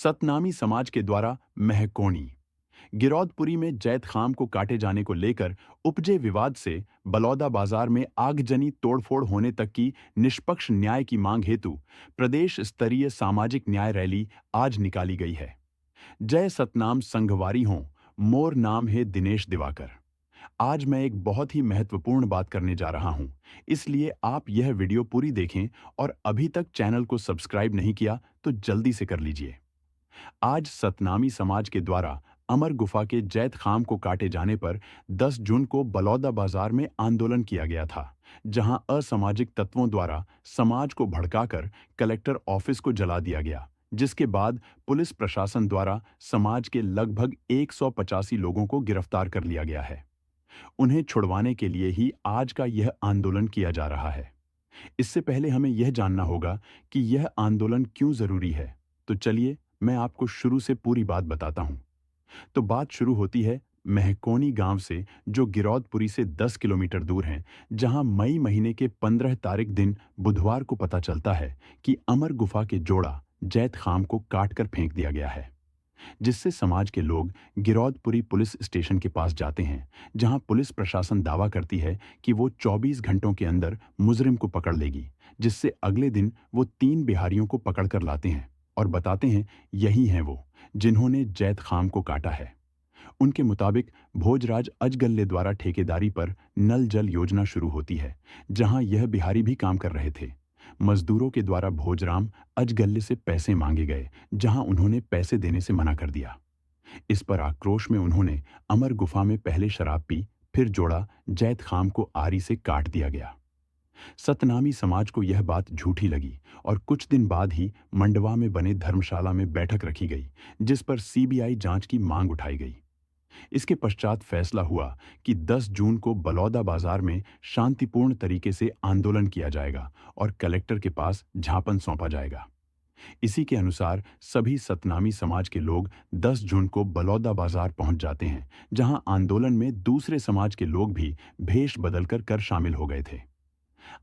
सतनामी समाज के द्वारा महकोणी। गिरौदपुरी में जैत खाम को काटे जाने को लेकर उपजे विवाद से बलौदा बाजार में आगजनी तोड़फोड़ होने तक की निष्पक्ष न्याय की मांग हेतु प्रदेश स्तरीय सामाजिक न्याय रैली आज निकाली गई है। जय सतनाम संघवारी हों, मोर नाम है दिनेश दिवाकर। आज मैं एक बहुत ही महत्वपूर्ण बात करने जा रहा हूं, इसलिए आप यह वीडियो पूरी देखें और अभी तक चैनल को सब्सक्राइब नहीं किया तो जल्दी से कर लीजिए। आज सतनामी समाज के द्वारा अमर गुफा के जैत खाम को काटे जाने पर 10 जून को बलौदा बाजार में आंदोलन किया गया था, जहां असामाजिक तत्वों द्वारा समाज को भड़काकर कलेक्टर ऑफिस को जला दिया गया, जिसके बाद पुलिस प्रशासन द्वारा समाज के लगभग 185 लोगों को गिरफ्तार कर लिया गया है। उन्हें छुड़वाने के लिए ही आज का यह आंदोलन किया जा रहा है। इससे पहले हमें यह जानना होगा कि यह आंदोलन क्यों जरूरी है, तो चलिए मैं आपको शुरू से पूरी बात बताता हूं। तो बात शुरू होती है महकोनी गांव से, जो गिरौदपुरी से 10 किलोमीटर दूर है, जहां मई महीने के 15 तारीख दिन बुधवार को पता चलता है कि अमर गुफा के जोड़ा जैत खाम को काटकर फेंक दिया गया है, जिससे समाज के लोग गिरौदपुरी पुलिस स्टेशन के पास जाते हैं, जहां पुलिस प्रशासन दावा करती है कि वो 24 घंटों के अंदर मुजरिम को पकड़ लेगी, जिससे अगले दिन वो 3 बिहारियों को पकड़कर लाते हैं और बताते हैं यही हैं वो जिन्होंने जैत खाम को काटा है। उनके मुताबिक भोजराज अजगल्ले द्वारा ठेकेदारी पर नल जल योजना शुरू होती है, जहां यह बिहारी भी काम कर रहे थे। मजदूरों के द्वारा भोजराम अजगल्ले से पैसे मांगे गए, जहां उन्होंने पैसे देने से मना कर दिया। इस पर आक्रोश में उन्होंने अमर गुफा में पहले शराब पी, फिर जोड़ा जैत खाम को आरी से काट दिया गया। सतनामी समाज को यह बात झूठी लगी और कुछ दिन बाद ही मंडवा में बने धर्मशाला में बैठक रखी गई, जिस पर सीबीआई जांच की मांग उठाई गई। इसके पश्चात फैसला हुआ कि 10 जून को बलौदा बाजार में शांतिपूर्ण तरीके से आंदोलन किया जाएगा और कलेक्टर के पास ज्ञापन सौंपा जाएगा। इसी के अनुसार सभी सतनामी समाज के लोग 10 जून को बलौदा बाजार पहुंच जाते हैं, जहां आंदोलन में दूसरे समाज के लोग भी भेष बदलकर शामिल हो गए थे।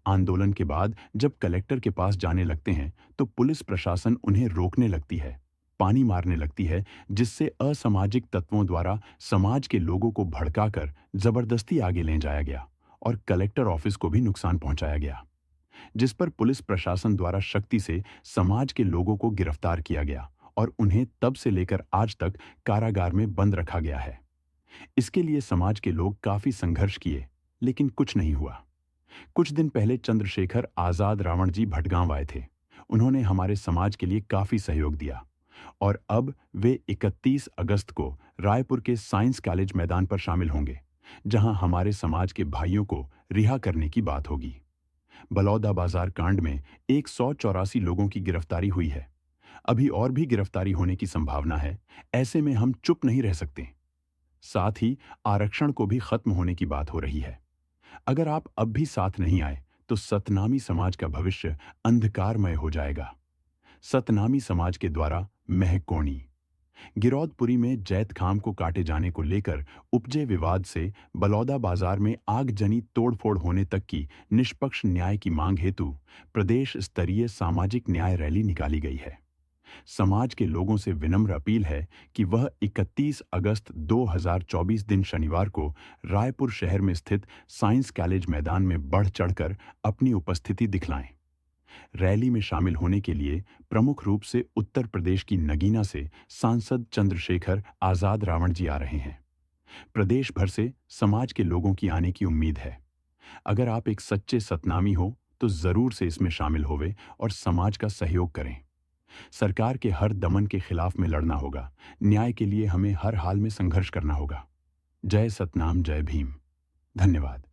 आंदोलन के बाद जब कलेक्टर के पास जाने लगते हैं तो पुलिस प्रशासन उन्हें रोकने लगती है, पानी मारने लगती है, जिससे असामाजिक तत्वों द्वारा समाज के लोगों को भड़काकर जबरदस्ती आगे ले जाया गया और कलेक्टर ऑफिस को भी नुकसान पहुंचाया गया, जिस पर पुलिस प्रशासन द्वारा सख्ती से समाज के लोगों को गिरफ्तार किया गया और उन्हें तब से लेकर आज तक कारागार में बंद रखा गया है। इसके लिए समाज के लोग काफी संघर्ष किए, लेकिन कुछ नहीं हुआ। कुछ दिन पहले चंद्रशेखर आजाद रावण जी भटगांव आए थे। उन्होंने हमारे समाज के लिए काफी सहयोग दिया और अब वे 31 अगस्त को रायपुर के साइंस कॉलेज मैदान पर शामिल होंगे, जहां हमारे समाज के भाइयों को रिहा करने की बात होगी। बलौदा बाजार कांड में 184 लोगों की गिरफ्तारी हुई है। अभी और भी गिरफ्तारी होने की संभावना है। ऐसे में हम चुप नहीं रह सकते। साथ ही आरक्षण को भी खत्म होने की बात हो रही है। अगर आप अब भी साथ नहीं आए तो सतनामी समाज का भविष्य अंधकारमय हो जाएगा। सतनामी समाज के द्वारा महकोणी। गिरौदपुरी में जैत खाम को काटे जाने को लेकर उपजे विवाद से बलौदा बाजार में आगजनी तोड़फोड़ होने तक की निष्पक्ष न्याय की मांग हेतु प्रदेश स्तरीय सामाजिक न्याय रैली निकाली गई है। समाज के लोगों से विनम्र अपील है कि वह 31 अगस्त 2024 दिन शनिवार को रायपुर शहर में स्थित साइंस कॉलेज मैदान में बढ़ चढ़कर अपनी उपस्थिति दिखलाएं। रैली में शामिल होने के लिए प्रमुख रूप से उत्तर प्रदेश की नगीना से सांसद चंद्रशेखर आजाद रावण जी आ रहे हैं। प्रदेश भर से समाज के लोगों की आने की उम्मीद है। अगर आप एक सच्चे सतनामी हो तो जरूर से इसमें शामिल होवे और समाज का सहयोग करें। सरकार के हर दमन के खिलाफ में लड़ना होगा। न्याय के लिए हमें हर हाल में संघर्ष करना होगा। जय सतनाम, जय भीम। धन्यवाद।